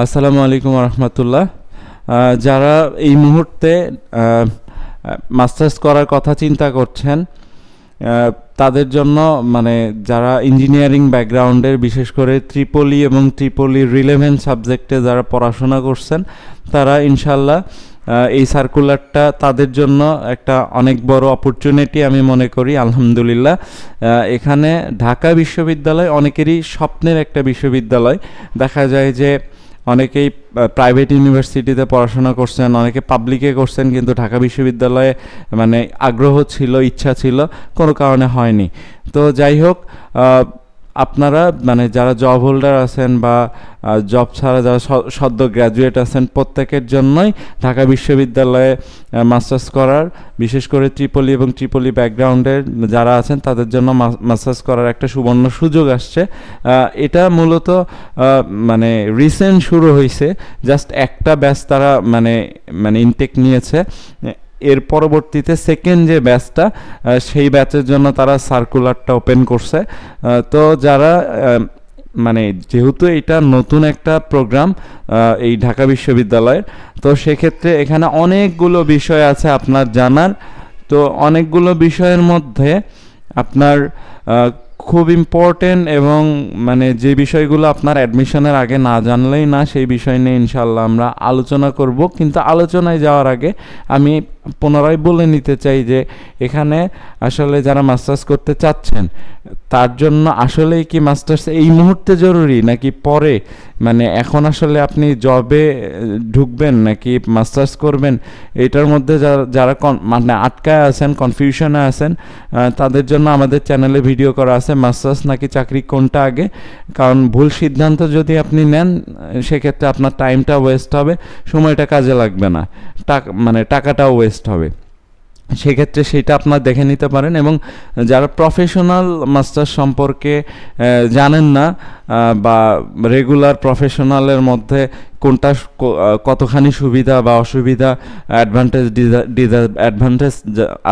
আসসালামু আলাইকুম রহমতুল্লাহ। যারা এই মুহূর্তে মাস্টার্স করার কথা চিন্তা করছেন তাদের জন্য মানে যারা ইঞ্জিনিয়ারিং ব্যাকগ্রাউন্ডের, বিশেষ করে ট্রিপলি এবং ট্রিপলি রিলেভেন্ট সাবজেক্টে যারা পড়াশোনা করছেন তারা ইনশাল্লাহ এই সার্কুলারটা তাদের জন্য একটা অনেক বড় অপরচুনিটি আমি মনে করি। আলহামদুলিল্লাহ, এখানে ঢাকা বিশ্ববিদ্যালয় অনেকেরই স্বপ্নের একটা বিশ্ববিদ্যালয়। দেখা যায় যে অনেকেই প্রাইভেট ইউনিভার্সিটিতে পড়াশোনা করছেন, অনেকে পাবলিকে করছেন, কিন্তু ঢাকা বিশ্ববিদ্যালয়ে মানে আগ্রহ ছিল, ইচ্ছা ছিল, কোনো কারণে হয়নি। তো যাই হোক, আপনারা মানে যারা জব হোল্ডার আছেন বা জব ছাড়া যারা সদ্য গ্র্যাজুয়েট আছেন প্রত্যেকের জন্যই ঢাকা বিশ্ববিদ্যালয়ে মাস্টার্স করার, বিশেষ করে ট্রিপলি এবং ট্রিপলি ব্যাকগ্রাউন্ডের যারা আছেন তাদের জন্য মাস্টার্স করার একটা সুবর্ণ সুযোগ আসছে। এটা মূলত মানে রিসেন্ট শুরু হয়েছে, জাস্ট একটা ব্যাচ তারা মানে ইনটেক নিয়েছে। এর পরবর্তীতে সেকেন্ড যে ব্যাচটা, সেই ব্যাচের জন্য তারা সার্কুলারটা ওপেন করছে। তো যারা মানে যেহেতু এটা নতুন একটা প্রোগ্রাম এই ঢাকা বিশ্ববিদ্যালয়ের, তো সেক্ষেত্রে এখানে অনেকগুলো বিষয় আছে আপনার জানার। তো অনেকগুলো বিষয়ের মধ্যে আপনার খুব ইম্পর্টেন্ট এবং মানে যে বিষয়গুলো আপনার অ্যাডমিশনের আগে না জানলেই না, সেই বিষয় নিয়ে ইনশাল্লাহ আমরা আলোচনা করব। কিন্তু আলোচনায় যাওয়ার আগে আমি পুনরায় বলে নিতে চাই যে এখানে আসলে যারা মাস্টার্স করতে চাচ্ছেন তার জন্য আসলেই কি মাস্টার্স এই মুহূর্তে জরুরি নাকি পরে, মানে এখন আসলে আপনি জবে ঢুকবেন নাকি মাস্টার্স করবেন, এটার মধ্যে যারা মানে আটকায় আছেন, কনফিউশনে আছেন, তাদের জন্য আমাদের চ্যানেলে ভিডিও করা আছে মাস্টার্স নাকি চাকরি কোনটা আগে। কারণ ভুল সিদ্ধান্ত যদি আপনি নেন সেক্ষেত্রে আপনার টাইমটা ওয়েস্ট হবে, সময়টা কাজে লাগবে না, টাকাটাও ওয়েস্ট হবে। সেক্ষেত্রে সেটা আপনার দেখে নিতে পারেন। এবং যারা প্রফেশনাল মাস্টার্স সম্পর্কে জানেন না বা রেগুলার প্রফেশনালের মধ্যে কোনটা কতখানি সুবিধা বা অসুবিধা, অ্যাডভান্টেজ ডিসঅ্যাডভান্টেজ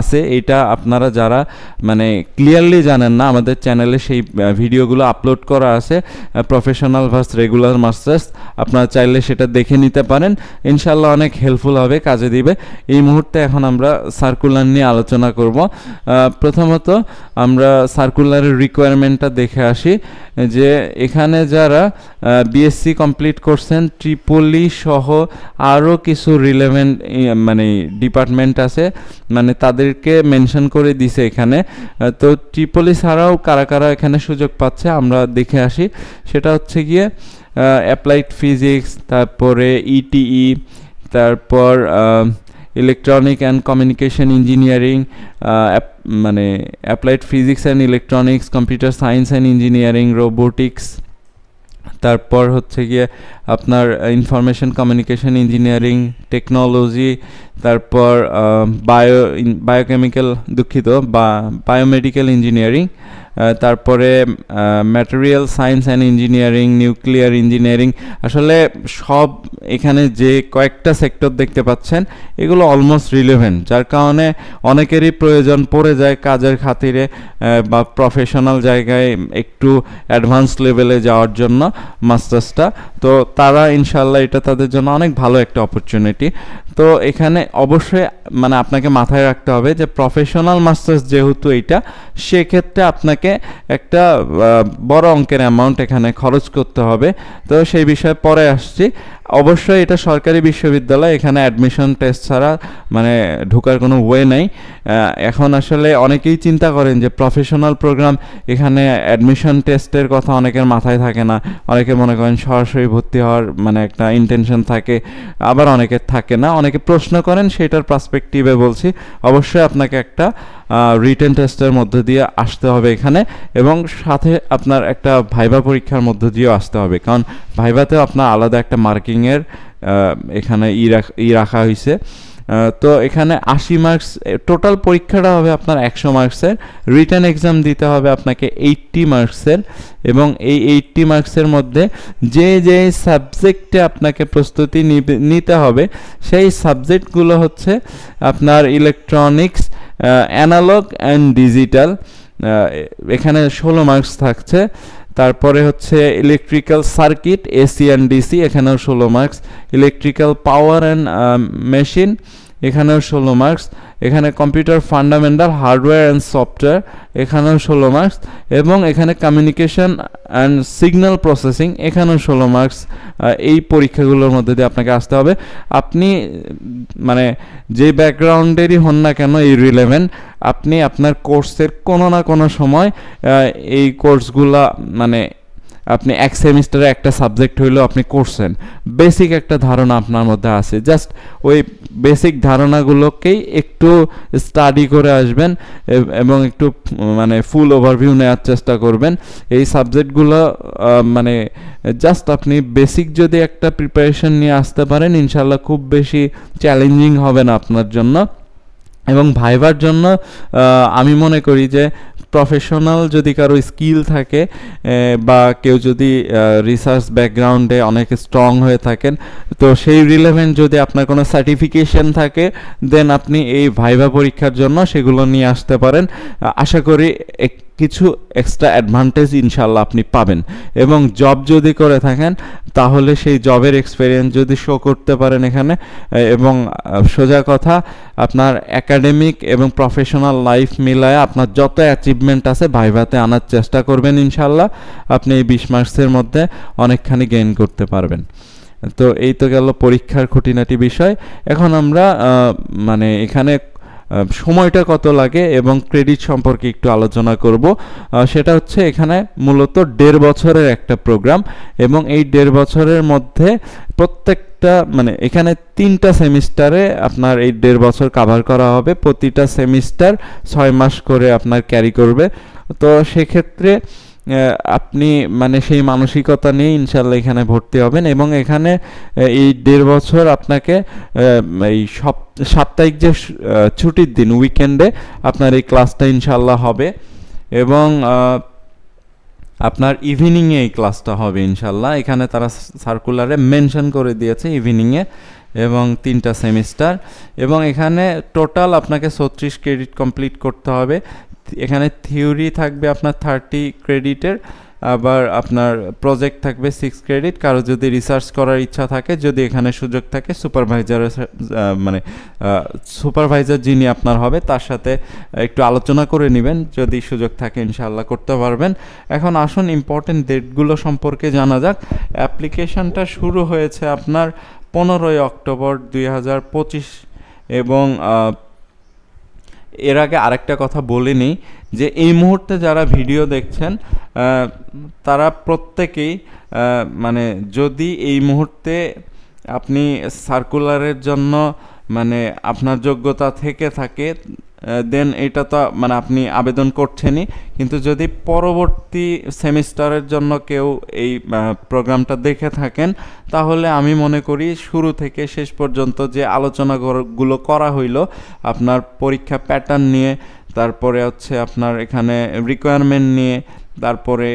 আছে, এইটা আপনারা যারা মানে ক্লিয়ারলি জানেন না, আমাদের চ্যানেলে সেই ভিডিওগুলো আপলোড করা আছে, প্রফেশনাল ভার্স রেগুলার মাস্টার্স। আপনারা চাইলে সেটা দেখে নিতে পারেন, ইনশাল্লাহ অনেক হেল্পফুল হবে, কাজে দিবে। এই মুহূর্তে এখন আমরা সার্কুলার নিয়ে আলোচনা করব। প্রথমত আমরা সার্কুলারের রিকোয়ারমেন্টটা দেখে আসি যে এখানে যারা বিএসসি কমপ্লিট করছেন, ট্রিপলি সহ আরও কিছু রিলেভেন্ট মানে ডিপার্টমেন্ট আছে, মানে তাদেরকে মেনশন করে দিছে এখানে। তো ট্রিপলি ছাড়াও কারা কারা এখানে সুযোগ পাচ্ছে আমরা দেখে আসি। সেটা হচ্ছে গিয়ে অ্যাপ্লাইড ফিজিক্স, তারপরে ইটিই, তারপর ইলেকট্রনিক অ্যান্ড কমিউনিকেশন ইঞ্জিনিয়ারিং, মানে applied physics and electronics, computer science and engineering, robotics, তারপর হচ্ছে গিয়ে আপনার ইনফরমেশন কমিউনিকেশন ইঞ্জিনিয়ারিং, টেকনোলজি, তারপর বায়োকেমিক্যাল বায়োমেডিক্যাল ইঞ্জিনিয়ারিং, তারপরে material science and engineering, nuclear engineering. আসলে সব এখানে যে কয়েকটা সেক্টর দেখতে পাচ্ছেন এগুলো অলমোস্ট রিলেভেন্ট, যার কারণে অনেকেরই প্রয়োজন পড়ে যায় কাজের খাতিরে বা প্রফেশনাল জায়গায় একটু অ্যাডভান্স লেভেলে যাওয়ার জন্য মাস্টার্সটা। তো তারা ইনশাল্লাহ এটা তাদের জন্য অনেক ভালো একটা অপরচুনিটি। তো এখানে অবশ্যই মানে আপনাকে মাথায় রাখতে হবে যে প্রফেশনাল মাস্টার্স যেহেতু এইটা, সেক্ষেত্রে আপনাকে একটা বড় অঙ্কের অ্যামাউন্ট এখানে খরচ করতে হবে। তো সেই বিষয়ে পরে আসছি। অবশ্যই এটা সরকারি বিশ্ববিদ্যালয়, এখানে অ্যাডমিশন টেস্ট ছাড়া মানে ঢোকার কোনো ওয়ে নেই। এখন আসলে অনেকেই চিন্তা করেন যে প্রফেশনাল প্রোগ্রাম, এখানে অ্যাডমিশন টেস্টের কথা অনেকের মাথায় থাকে না, অনেকে মনে করেন সরাসরি ভর্তি হওয়ার মানে একটা ইন্টেনশন থাকে, আবার অনেকের থাকে না, অনেকে প্রশ্ন করেন, সেটার পার্সপেক্টিভে বলছি। অবশ্যই আপনাকে একটা রিটেন টেস্টের মধ্য দিয়ে আসতে হবে এখানে, এবং সাথে আপনার একটা ভাইভা পরীক্ষার মধ্য দিয়েও আসতে হবে, কারণ ভাইভাতেও আপনার আলাদা একটা মার্কিংয়ের এখানে রাখা হয়েছে। তো এখানে 80 মার্কস টোটাল পরীক্ষাটা হবে আপনার 100 মার্কসের, রিটেন এক্সাম দিতে হবে আপনাকে 80 মার্কসের, এবং এই 80 মার্কসের মধ্যে যে যে সাবজেক্টে আপনাকে প্রস্তুতি নিতে হবে সেই সাবজেক্টগুলো হচ্ছে আপনার ইলেকট্রনিক্স, অ্যানালগ অ্যান্ড ডিজিটাল, এখানে 16 মার্কস থাকছে। তারপরে হচ্ছে electrical circuit AC and DC, এখানেও 16 marks. Electrical power and machine, এখানেও 16 মার্কস। এখানে computer fundamental hardware and software, এখানেও 16 মার্কস। এবং এখানে কমিউনিকেশন অ্যান্ড সিগন্যাল প্রসেসিং, এখানেও 16 মার্কস। এই পরীক্ষাগুলোর মধ্যে দিয়ে আপনাকে আসতে হবে। আপনি মানে যে ব্যাকগ্রাউন্ডেরই হন না কেন এই রিলেভেন্ট, আপনি আপনার কোর্সের কোনো না কোনো সময় এই কোর্সগুলা মানে আপনি এক সেমিস্টারে একটা সাবজেক্ট হইলেও আপনি করছেন, বেসিক একটা ধারণা আপনার মধ্যে আছে। জাস্ট ওই বেসিক ধারণাগুলোকেই একটু স্টাডি করে আসবেন এবং একটু মানে ফুল ওভারভিউ নেওয়ার চেষ্টা করবেন। এই সাবজেক্টগুলো মানে জাস্ট আপনি বেসিক যদি একটা প্রিপারেশন নিয়ে আসতে পারেন, ইনশাল্লাহ খুব বেশি চ্যালেঞ্জিং হবে না আপনার জন্য। এবং ভাইবার জন্য আমি মনে করি যে প্রফেশনাল যদি কারো স্কিল থাকে বা কেউ যদি রিসার্চ ব্যাকগ্রাউন্ডে অনেক স্ট্রং হয়ে থাকেন, তো সেই রিলেভেন্ট যদি আপনার কোনো সার্টিফিকেশন থাকে, দেন আপনি এই ভাইভা পরীক্ষার জন্য সেগুলো নিয়ে আসতে পারেন। আশা করি কিছু এক্সট্রা অ্যাডভান্টেজ ইনশাল্লাহ আপনি পাবেন। এবং জব যদি করে থাকেন তাহলে সেই জবের এক্সপিরিয়েন্স যদি শো করতে পারেন এখানে, এবং সোজা কথা আপনার একাডেমিক এবং প্রফেশনাল লাইফ মিলায় আপনার যত অ্যাচিভমেন্ট আছে ভাইভাতে আনার চেষ্টা করবেন, ইনশাল্লাহ আপনি এই 20 মার্কসের মধ্যে অনেকখানি গেইন করতে পারবেন। তো এই তো গেল পরীক্ষার খুঁটিনাটি বিষয়। এখন আমরা মানে এখানে সময়টা কত লাগে এবং ক্রেডিট সম্পর্কে একটু আলোচনা করব। সেটা হচ্ছে এখানে মূলত 1.5 বছরের একটা প্রোগ্রাম, এবং এই 1.5 বছরের মধ্যে প্রত্যেকটা মানে এখানে 3টা সেমিস্টারে আপনার এই 1.5 বছর কভার করা হবে। প্রতিটা সেমিস্টার 6 মাস করে আপনার ক্যারি করবে। তো সেক্ষেত্রে আপনি মানে সেই মানসিকতা নিয়ে ইনশাল্লাহ এখানে ভর্তি হবেন। এবং এখানে এই 1.5 বছর আপনাকে এই সাপ্তাহিক যে ছুটির দিন উইকেন্ডে আপনার এই ক্লাসটা ইনশাল্লাহ হবে, এবং আপনার ইভিনিংয়ে এই ক্লাসটা হবে ইনশাল্লাহ। এখানে তারা সার্কুলারে মেনশন করে দিয়েছে ইভিনিংয়ে, এবং 3টা সেমিস্টার। এবং এখানে টোটাল আপনাকে 36 ক্রেডিট কমপ্লিট করতে হবে। এখানে থিওরি থাকবে আপনার 30 ক্রেডিটের, আবার আপনার প্রজেক্ট থাকবে 6 ক্রেডিট। কারো যদি রিসার্চ করার ইচ্ছা থাকে, যদি এখানে সুযোগ থাকে, সুপারভাইজার যিনি আপনার হবে তার সাথে একটু আলোচনা করে নেবেন, যদি সুযোগ থাকে ইনশাআল্লাহ করতে পারবেন। এখন আসুন ইম্পর্টেন্ট ডেটগুলো সম্পর্কে জানা যাক। অ্যাপ্লিকেশনটা শুরু হয়েছে আপনার 15 অক্টোবর 2025। এবং এর আগে আরেকটা কথা বলে নিই যে এই মুহূর্তে যারা ভিডিও দেখছেন তারা প্রত্যেকেই মানে যদি এই মুহূর্তে আপনি সার্কুলারের জন্য মানে আপনার যোগ্যতা থেকে থাকে, দেন এটা তো মানে আপনি আবেদন করছেনই, কিন্তু যদি পরবর্তী সেমিস্টারের জন্য কেউ এই প্রোগ্রামটা দেখে থাকেন, তাহলে আমি মনে করি শুরু থেকে শেষ পর্যন্ত যে আলোচনাগুলো করা হইল আপনার পরীক্ষা প্যাটার্ন নিয়ে, তারপরে হচ্ছে আপনার এখানে রিকোয়ারমেন্ট নিয়ে, তারপরে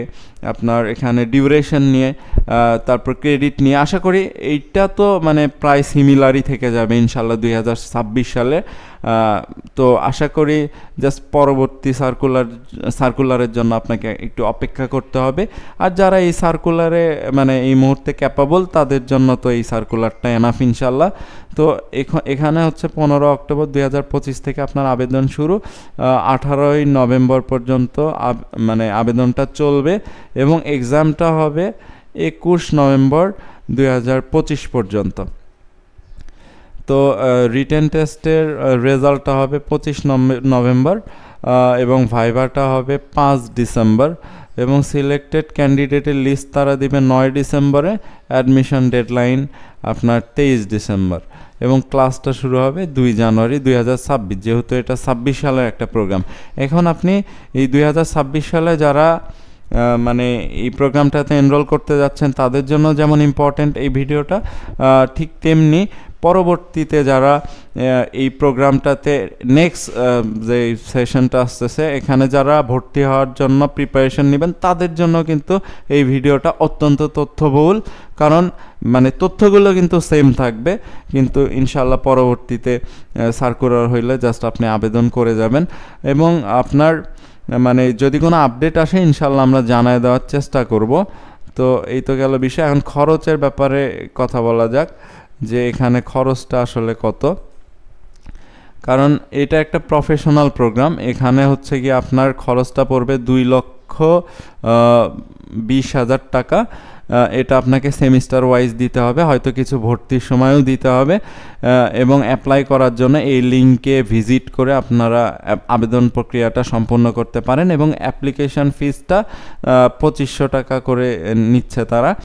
আপনার এখানে ডিউরেশন নিয়ে, তারপর ক্রেডিট নিয়ে, আশা করি এইটা তো মানে প্রায় সিমিলারই থেকে যাবে ইনশাল্লাহ 2026 সালে। তো আশা করি জাস্ট পরবর্তী সার্কুলারের জন্য আপনাকে একটু অপেক্ষা করতে হবে। আর যারা এই সার্কুলারে মানে এই মুহূর্তে ক্যাপাবল, তাদের জন্য তো এই সার্কুলারটা এনাফ ইনশাল্লাহ। তো এখানে হচ্ছে 15 অক্টোবর 2025 থেকে আপনার আবেদন শুরু, 18 নভেম্বর পর্যন্ত মানে আবেদনটা চলবে, এবং এক্সামটা হবে 21 নভেম্বর 2025 পর্যন্ত। তো রিটেন টেস্টের রেজাল্টটা হবে 25 নভেম্বর, এবং ভাইভাটা হবে 5 ডিসেম্বর, এবং সিলেক্টেড ক্যান্ডিডেটের লিস্ট তারা দিবে 9 ডিসেম্বরে, অ্যাডমিশন ডেডলাইন আপনার 23 ডিসেম্বর, এবং ক্লাসটা শুরু হবে 2 জানুয়ারি 2026, যেহেতু এটা 26 সালের একটা প্রোগ্রাম। এখন আপনি এই 2026 সালে যারা মানে এই প্রোগ্রামটাতে এনরোল করতে যাচ্ছেন তাদের জন্য যেমন ইম্পর্ট্যান্ট এই ভিডিওটা, ঠিক তেমনি পরবর্তীতে যারা এই প্রোগ্রামটাতে নেক্সট যে সেশনটা আসতেছে এখানে যারা ভর্তি হওয়ার জন্য প্রিপারেশন নেবেন, তাদের জন্য কিন্তু এই ভিডিওটা অত্যন্ত তথ্যবহুল, কারণ মানে তথ্যগুলো কিন্তু সেম থাকবে, কিন্তু ইনশাল্লাহ পরবর্তীতে সার্কুলার হইলে জাস্ট আপনি আবেদন করে যাবেন। এবং আপনার মানে যদি কোনো আপডেট আসে ইনশাল্লাহ আমরা জানায় দেওয়ার চেষ্টা করব। তো এই তো গেল বিষয়। এখন খরচের ব্যাপারে কথা বলা যাক যে এখানে খরচটা আসলে কত। কারণ এটা একটা প্রফেশনাল প্রোগ্রাম, এখানে হচ্ছে কি আপনার খরচটা পড়বে 2,20,000 টাকা। এটা আপনাকে সেমিস্টার ওয়াইজ দিতে হবে, হয়তো কিছু ভর্তির সময়ও দিতে হবে। এবং অ্যাপ্লাই করার জন্য এই লিঙ্কে ভিজিট করে আপনারা আবেদন প্রক্রিয়াটা সম্পন্ন করতে পারেন এবং অ্যাপ্লিকেশন ফিসটা 2,500 টাকা করে নিচ্ছে তারা।